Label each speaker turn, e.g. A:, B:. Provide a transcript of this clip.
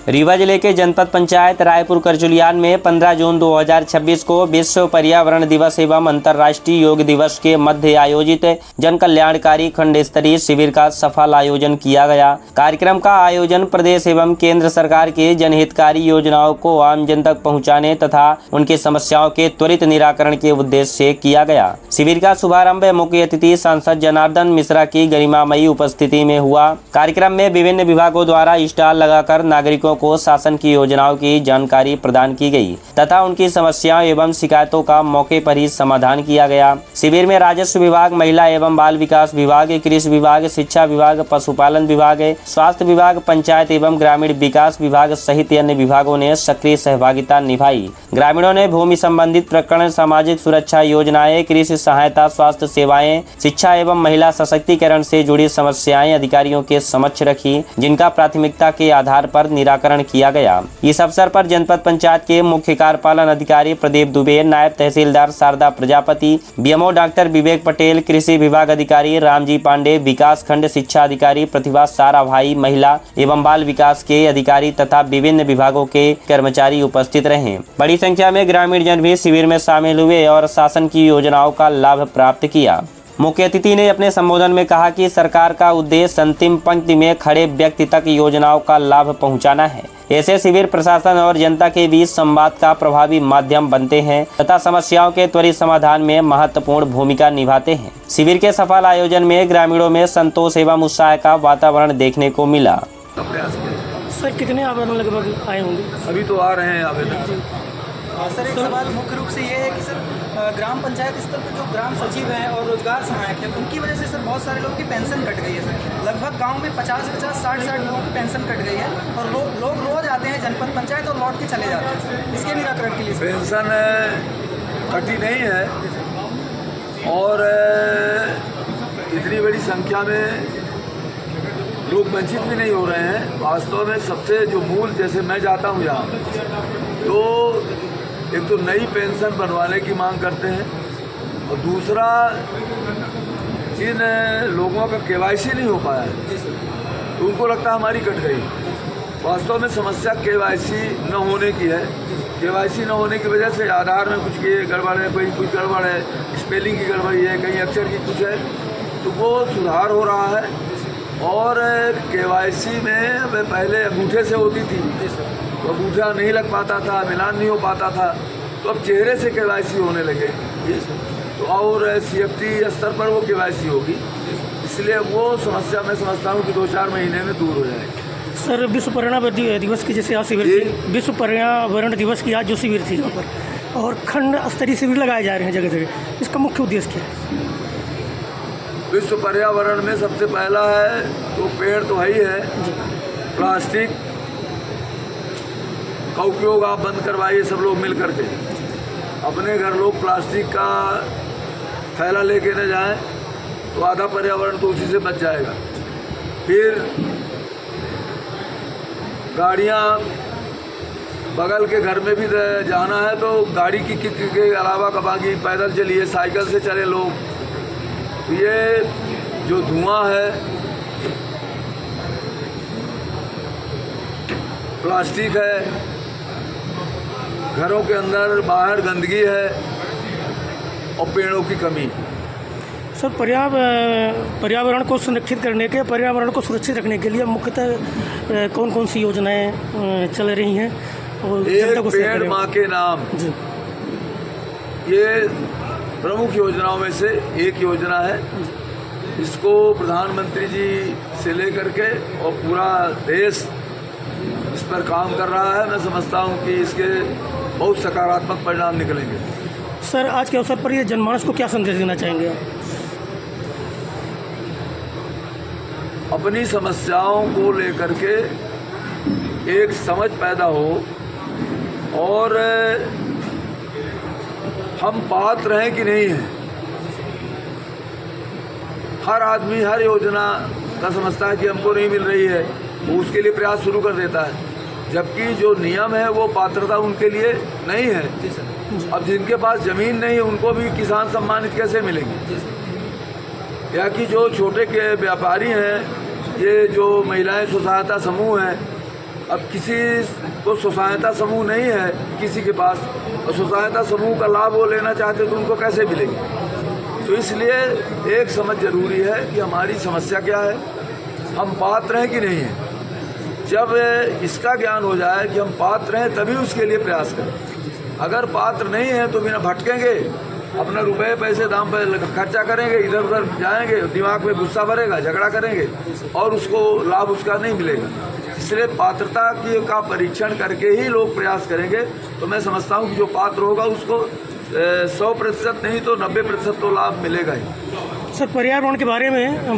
A: रीवा जिले के जनपद पंचायत रायपुर करचुलियान में 15 जून 2026 को विश्व पर्यावरण दिवस एवं अंतर्राष्ट्रीय योग दिवस के मध्य आयोजित जन कल्याणकारी खंड स्तरीय शिविर का सफल आयोजन किया गया। कार्यक्रम का आयोजन प्रदेश एवं केंद्र सरकार के जनहितकारी योजनाओं को आम जन तक पहुंचाने तथा उनकी समस्याओं के त्वरित निराकरण के उद्देश्य से किया गया। शिविर का शुभारंभ मुख्य अतिथि सांसद जनार्दन मिश्रा की गरिमामयी उपस्थिति में हुआ। कार्यक्रम में विभिन्न विभागों द्वारा स्टॉल लगाकर नागरिकों को शासन की योजनाओं की जानकारी प्रदान की गई तथा उनकी समस्याओं एवं शिकायतों का मौके पर ही समाधान किया गया। शिविर में राजस्व विभाग, महिला एवं बाल विकास विभाग, कृषि विभाग, शिक्षा विभाग, पशुपालन विभाग, स्वास्थ्य विभाग, पंचायत एवं ग्रामीण विकास विभाग सहित अन्य विभागों ने सक्रिय सहभागिता निभाई। ग्रामीणों ने भूमि संबंधित प्रकरण, सामाजिक सुरक्षा योजनाएं, कृषि सहायता, स्वास्थ्य सेवाएं, शिक्षा एवं महिला सशक्तिकरण से जुड़ी समस्याएं अधिकारियों के समक्ष रखी, जिनका प्राथमिकता के आधार पर निराकरण किया गया। इस अवसर पर जनपद पंचायत के मुख्य कार्यपालन अधिकारी प्रदीप दुबे, नायब तहसीलदार शारदा प्रजापति, बीएमओ डॉक्टर विवेक पटेल, कृषि विभाग अधिकारी रामजी पांडे, विकास खंड शिक्षा अधिकारी प्रतिभा साराभाई, महिला एवं बाल विकास के अधिकारी तथा विभिन्न विभागों के कर्मचारी उपस्थित रहे। बड़ी संख्या में ग्रामीण जन भी शिविर में शामिल हुए और शासन की योजनाओं का लाभ प्राप्त किया। मुख्य अतिथि ने अपने संबोधन में कहा कि सरकार का उद्देश्य अंतिम पंक्ति में खड़े व्यक्ति तक योजनाओं का लाभ पहुंचाना है। ऐसे शिविर प्रशासन और जनता के बीच संवाद का प्रभावी माध्यम बनते हैं तथा समस्याओं के त्वरित समाधान में महत्वपूर्ण भूमिका निभाते हैं। शिविर के सफल आयोजन में ग्रामीणों में संतोष एवं उत्साह का वातावरण देखने को मिला।
B: सर, कितने आवेदन लगभग आए होंगे?
C: अभी तो आ रहे हैं आवेदन।
D: सर, एक सवाल मुख्य रूप से ये है कि सर ग्राम पंचायत स्तर पर जो ग्राम सचिव हैं और रोजगार सहायक हैं, उनकी वजह से सर बहुत सारे लोगों की पेंशन कट गई है। सर लगभग गांव में 50-50, 60-60 लोगों की पेंशन कट गई है और लोग रोज आते हैं जनपद पंचायत और लौट के चले जाते हैं। इसके निराकरण के लिए
C: पेंशन कटी नहीं है और इतनी बड़ी संख्या में लोग वंचित भी नहीं हो रहे हैं। वास्तव में सबसे जो मूल, जैसे मैं जाता हूँ यहाँ, तो एक तो नई पेंशन बनवाने की मांग करते हैं और दूसरा जिन लोगों का केवाईसी नहीं हो पाया है तो उनको लगता है हमारी कट गई। वास्तव में समस्या केवाईसी न होने की है। केवाईसी न होने की वजह से आधार में कुछ गड़बड़ है, कोई कुछ गड़बड़ है, स्पेलिंग की गड़बड़ी है, कहीं अक्षर की कुछ है, तो वो सुधार हो रहा है। और केवाईसी में पहले अंगूठे से होती थी तो अंगूठा नहीं लग पाता था, मिलान नहीं हो पाता था, तो अब चेहरे से केवाईसी होने लगे। तो और सीएफटी स्तर पर वो केवाईसी होगी, इसलिए वो समस्या मैं समझता हूँ कि 2-4 महीने में दूर हो जाएगी।
B: सर, विश्व पर्यावरण दिवस की जैसे आज शिविर थी, विश्व पर्यावरण दिवस की आज जो शिविर थी यहाँ पर, और खंड स्तरीय शिविर लगाए जा रहे हैं जगह जगह, इसका मुख्य उद्देश्य क्या है?
C: विश्व पर्यावरण में सबसे पहला है तो पेड़ तो है ही है, प्लास्टिक का उपयोग आप बंद करवाइए सब लोग मिल करके। अपने घर लोग प्लास्टिक का थैला लेके न जाएं तो आधा पर्यावरण तो उसी से बच जाएगा। फिर गाड़ियां बगल के घर में भी जाना है तो गाड़ी की किक के अलावा कबागी पैदल चलिए, साइकिल से चले लोग। ये जो धुआं है, प्लास्टिक है, घरों के अंदर बाहर गंदगी है और पेड़ों की कमी।
B: सर, पर्यावरण को संरक्षित करने के, पर्यावरण को सुरक्षित रखने के लिए मुख्यतः कौन कौन सी योजनाएं चल रही हैं? और
C: एक पेड़ माँ के नाम, ये प्रमुख योजनाओं में से एक योजना है। इसको प्रधानमंत्री जी से लेकर के और पूरा देश इस पर काम कर रहा है। मैं समझता हूँ कि इसके बहुत सकारात्मक परिणाम निकलेंगे।
B: सर, आज के अवसर पर ये जनमानस को क्या संदेश देना चाहेंगे आप?
C: अपनी समस्याओं को लेकर के एक समझ पैदा हो और हम पात्र हैं कि नहीं हैं। हर आदमी हर योजना का समझता है कि हमको नहीं मिल रही है, वो उसके लिए प्रयास शुरू कर देता है, जबकि जो नियम है वो पात्रता उनके लिए नहीं है। अब जिनके पास ज़मीन नहीं है उनको भी किसान सम्मानित कैसे मिलेंगे? या कि जो छोटे के व्यापारी हैं, ये जो महिलाएं स्व सहायता समूह हैं, अब किसी को स्वसहायता समूह नहीं है किसी के पास, और स्वसहायता समूह का लाभ वो लेना चाहते तो उनको कैसे मिलेगी। तो इसलिए एक समझ जरूरी है कि हमारी समस्या क्या है, हम पात्र हैं कि नहीं हैं। जब इसका ज्ञान हो जाए कि हम पात्र हैं तभी उसके लिए प्रयास करें। अगर पात्र नहीं है तो बिना भटकेंगे, अपना रुपए पैसे दाम पर खर्चा करेंगे, इधर उधर जाएंगे, दिमाग में गुस्सा भरेगा, झगड़ा करेंगे और उसको लाभ उसका नहीं मिलेगा। इसलिए पात्रता का परीक्षण करके ही लोग प्रयास करेंगे। तो मैं समझता हूँ कि जो पात्र होगा उसको 100% नहीं तो 90% तो लाभ मिलेगा ही।
B: सर पर्यावरण के बारे में